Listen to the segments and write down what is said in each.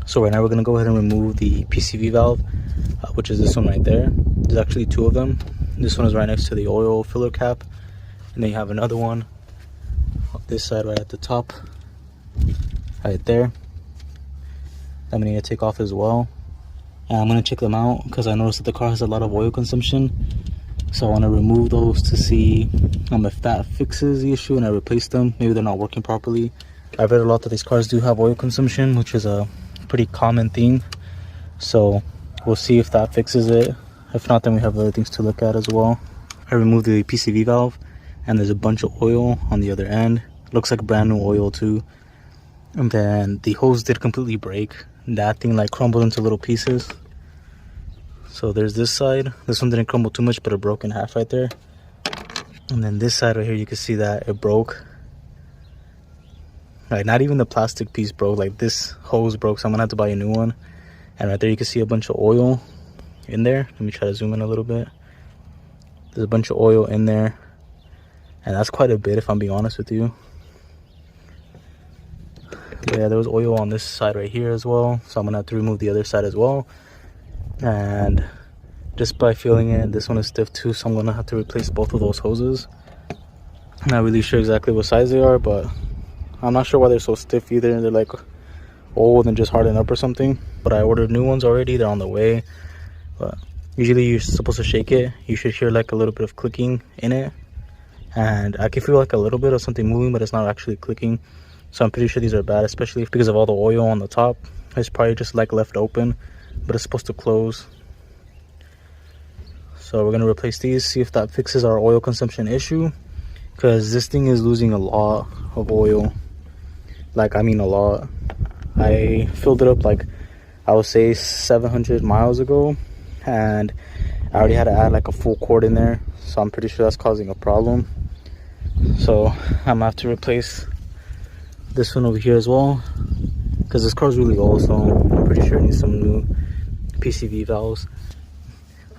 So right now we're gonna go ahead and remove the PCV valve, which is this one right there. There's actually two of them. This one is right next to the oil filler cap, and then you have another one on this side right at the top, right there. I'm gonna need to take off as well, and I'm gonna check them out because I noticed that the car has a lot of oil consumption. So I want to remove those to see if that fixes the issue, and I replace them. Maybe they're not working properly. I've read a lot that these cars do have oil consumption, which is a pretty common thing. So we'll see if that fixes it. If not, then we have other things to look at as well. I removed the PCV valve, and there's a bunch of oil on the other end. Looks like brand new oil too. And then the hose did completely break. That thing like crumbled into little pieces. So there's this side. This one didn't crumble too much, but it broke in half right there. And then this side right here, you can see that it broke. Right, not even the plastic piece broke. Like this hose broke, so I'm gonna have to buy a new one. And right there, you can see a bunch of oil in there. Let me try to zoom in a little bit. There's a bunch of oil in there, and that's quite a bit if I'm being honest with you. Yeah, there was oil on this side right here as well, so I'm gonna have to remove the other side as well. And just by feeling it, this one is stiff too, so I'm gonna have to replace both of those hoses. I'm not really sure exactly what size they are, but I'm not sure why they're so stiff either. They're like old and just hardened up or something. But I ordered new ones already, they're on the way. But usually you're supposed to shake it. You should hear like a little bit of clicking in it, and I can feel like a little bit of something moving, but it's not actually clicking. So I'm pretty sure these are bad, especially because of all the oil on the top. It's probably just like left open, but it's supposed to close. So we're gonna replace these, see if that fixes our oil consumption issue, because this thing is losing a lot of oil. Like, I mean a lot. I filled it up like I would say 700 miles ago, and I already had to add like a full quart in there, so I'm pretty sure that's causing a problem. So I'm gonna have to replace this one over here as well, because this car's really old, so I'm pretty sure it needs some new PCV valves.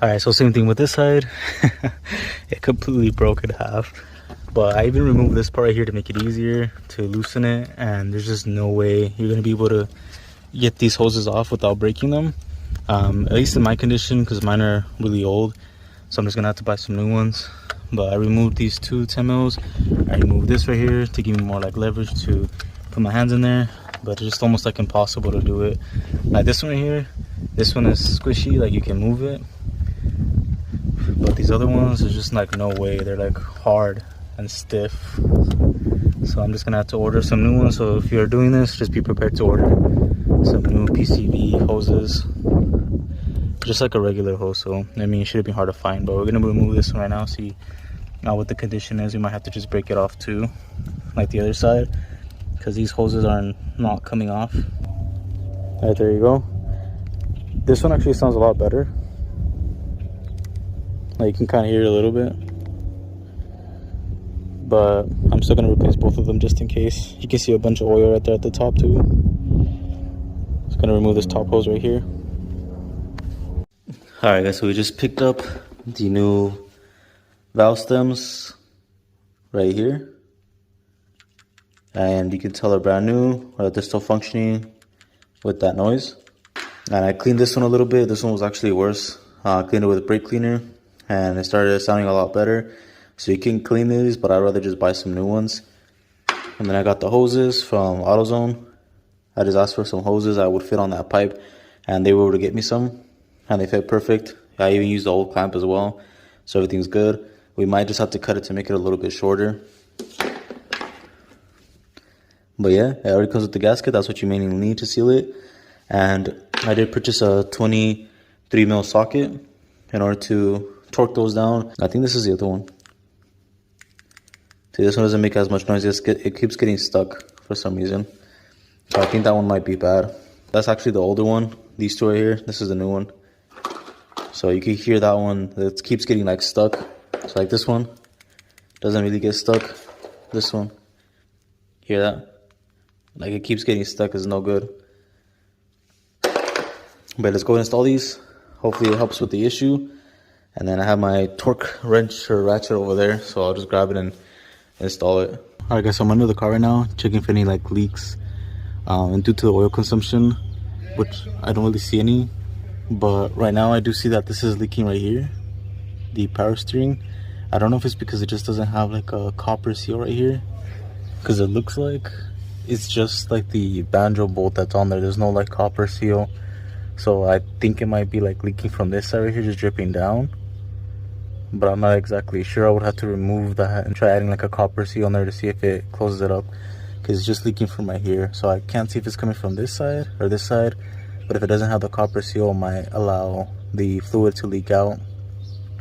Alright, so same thing with this side. It completely broke in half, but I even removed this part right here to make it easier to loosen it, and there's just no way you're gonna be able to get these hoses off without breaking them, at least in my condition, because mine are really old. So I'm just gonna have to buy some new ones. But I removed these two 10 mils. I removed this right here to give me more like leverage to put my hands in there, but it's just almost like impossible to do it. Like this one right here, this one is squishy, like you can move it, but these other ones, there's just like no way. They're like hard and stiff. So I'm just gonna have to order some new ones. So if you're doing this, just be prepared to order some new PCV hoses, just like a regular hose. So I mean, it should be hard to find, but we're gonna remove this one right now, see now what the condition is. We might have to just break it off too, like the other side, because these hoses are not coming off. All right, there you go. This one actually sounds a lot better. Like you can kind of hear it a little bit, but I'm still gonna replace both of them just in case. You can see a bunch of oil right there at the top too. Just gonna remove this top hose right here. All right, guys, so we just picked up the new valve stems right here, and you can tell they're brand new, or that they're still functioning with that noise. And I cleaned this one a little bit. This one was actually worse. I cleaned it with a brake cleaner, and it started sounding a lot better. So you can clean these, but I'd rather just buy some new ones. And then I got the hoses from AutoZone. I just asked for some hoses that would fit on that pipe, and they were able to get me some, and they fit perfect. I even used the old clamp as well, so everything's good. We might just have to cut it to make it a little bit shorter. But yeah, it already comes with the gasket. That's what you mainly need to seal it. And I did purchase a 23 mil socket in order to torque those down. I think this is the other one. See, this one doesn't make as much noise. It keeps getting stuck for some reason. So I think that one might be bad. That's actually the older one. These two right here, this is the new one. So you can hear that one, it keeps getting like stuck. So like this one doesn't really get stuck. This one, hear that? Like it keeps getting stuck, it's no good. But let's go and install these. Hopefully it helps with the issue. And then I have my torque wrench or ratchet over there, so I'll just grab it and install it. Alright guys, so I'm under the car right now, checking for any like leaks. And due to the oil consumption, which I don't really see any. But right now I do see that this is leaking right here, the power steering. I don't know if it's because it just doesn't have like a copper seal right here, because it looks like it's just like the banjo bolt that's on there. There's no like copper seal. So I think it might be like leaking from this side right here, just dripping down. But I'm not exactly sure. I would have to remove that and try adding like a copper seal on there to see if it closes it up, because it's just leaking from right here. So I can't see if it's coming from this side or this side. But if it doesn't have the copper seal, it might allow the fluid to leak out.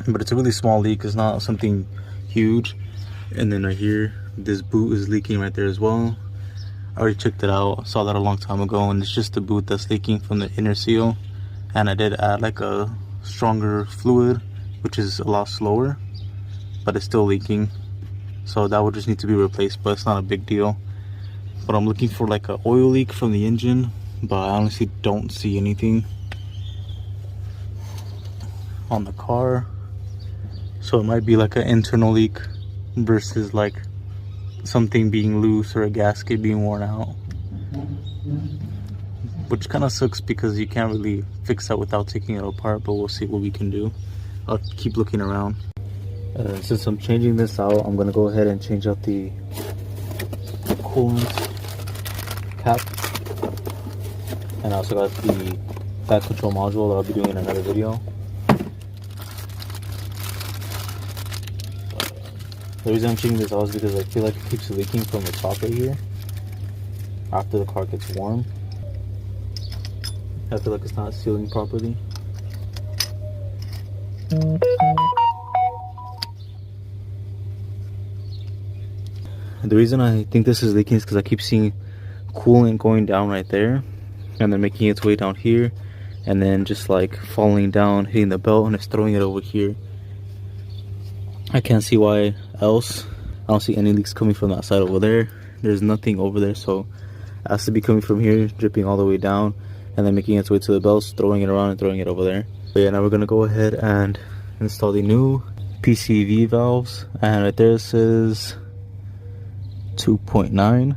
But it's a really small leak. It's not something huge. And then right here, this boot is leaking right there as well. I already checked it out. I saw that a long time ago, and it's just the boot that's leaking from the inner seal. And I did add like a stronger fluid, which is a lot slower, but it's still leaking. So that would just need to be replaced, but it's not a big deal. But I'm looking for like an oil leak from the engine, but I honestly don't see anything on the car. So it might be like an internal leak versus like something being loose or a gasket being worn out, which kind of sucks because you can't really fix that without taking it apart. But we'll see what we can do. I'll keep looking around. Since I'm changing this out, I'm gonna go ahead and change out the coolant cap, and I also got the back control module that I'll be doing in another video. The reason I'm changing this out is because I feel like it keeps leaking from the top right here after the car gets warm. I feel like it's not sealing properly. And the reason I think this is leaking is because I keep seeing coolant going down right there, and then making its way down here, and then just like falling down, hitting the belt, and it's throwing it over here. I can't see why else. I don't see any leaks coming from that side over there. There's nothing over there, so it has to be coming from here, dripping all the way down, and then making its way to the belts, throwing it around and throwing it over there. But yeah, now we're gonna go ahead and install the new PCV valves, and right there it says 2.9.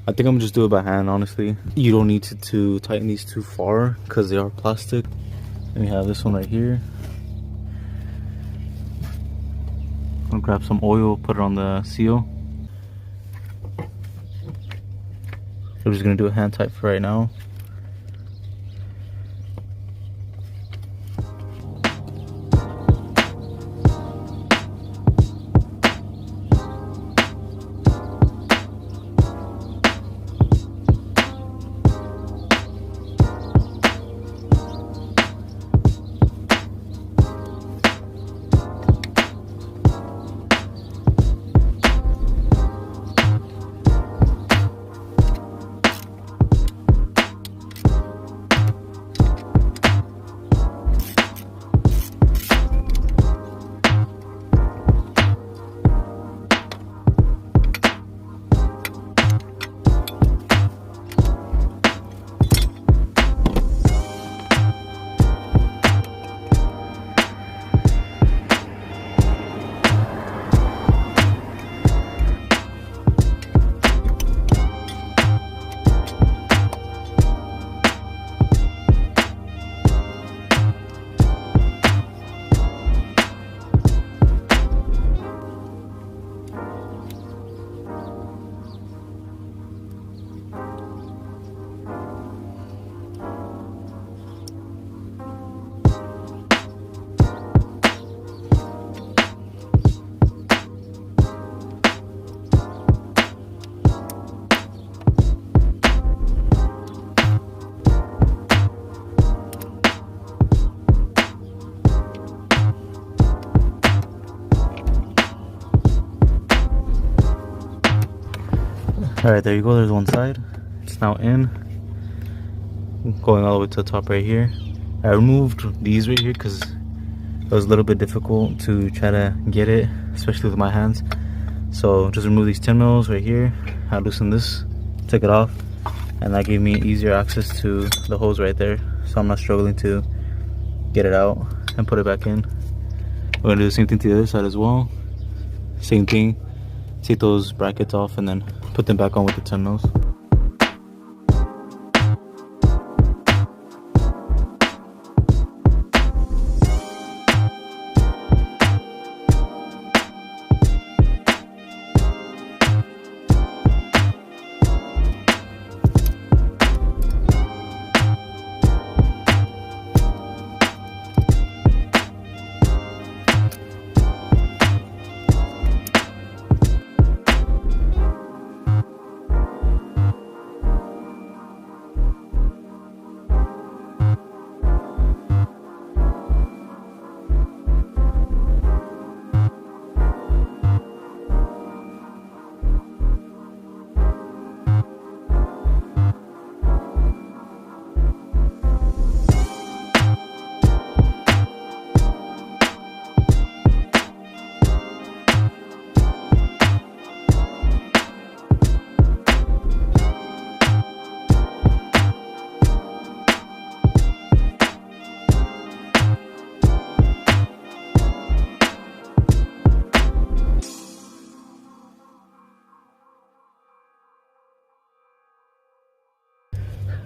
I think I'm gonna just do it by hand, honestly. You don't need to tighten these too far because they are plastic. And we have this one right here. I'll grab some oil, put it on the seal. I'm just gonna do a hand tight for right now. Alright, there you go, there's one side. It's now in. Going all the way to the top right here. I removed these right here because it was a little bit difficult to try to get it, especially with my hands. So just remove these 10 mils right here. I loosened this, took it off, and that gave me easier access to the hose right there. So I'm not struggling to get it out and put it back in. We're gonna do the same thing to the other side as well. Same thing. Take those brackets off and then put them back on with the 10 mils.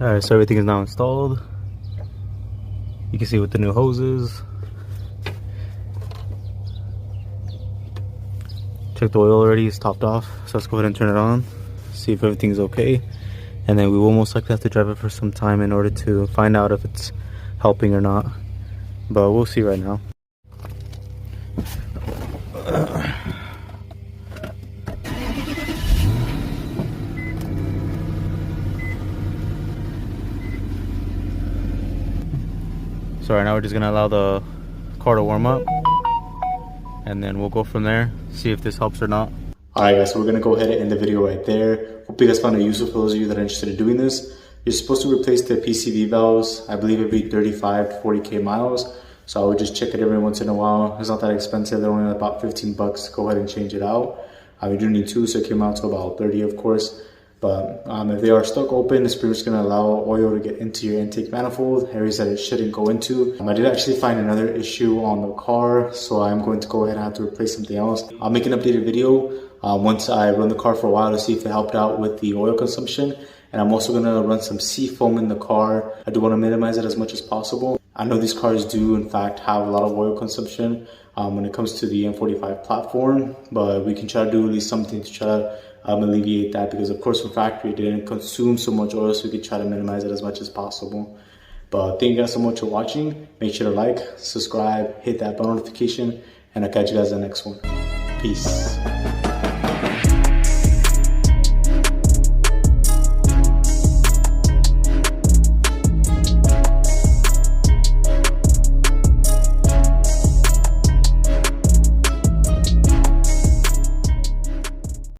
Alright, so everything is now installed. You can see with the new hoses. Check the oil already, it's topped off. So let's go ahead and turn it on, see if everything's okay. And then we will most likely have to drive it for some time in order to find out if it's helping or not. But we'll see right now. So right now we're just gonna allow the car to warm up, and then we'll go from there, see if this helps or not. Alright guys, so we're gonna go ahead and end the video right there. Hope you guys found it useful for those of you that are interested in doing this. You're supposed to replace the PCV valves, I believe every 35 to 40k miles. So I would just check it every once in a while. It's not that expensive, they're only about 15 bucks. Go ahead and change it out. We do need two, so it came out to about 30 of course. But if they are stuck open, it's pretty much going to allow oil to get into your intake manifold, areas that it shouldn't go into. I did actually find another issue on the car, so I'm going to go ahead and have to replace something else. I'll make an updated video once I run the car for a while to see if it helped out with the oil consumption. And I'm also going to run some sea foam in the car. I do want to minimize it as much as possible. I know these cars do in fact have a lot of oil consumption when it comes to the M45 platform, but we can try to do at least something to try to alleviate that, because of course from factory it didn't consume so much oil, so we could try to minimize it as much as possible. But thank you guys so much for watching. Make sure to like, subscribe, hit that bell notification, and I'll catch you guys in the next one. Peace.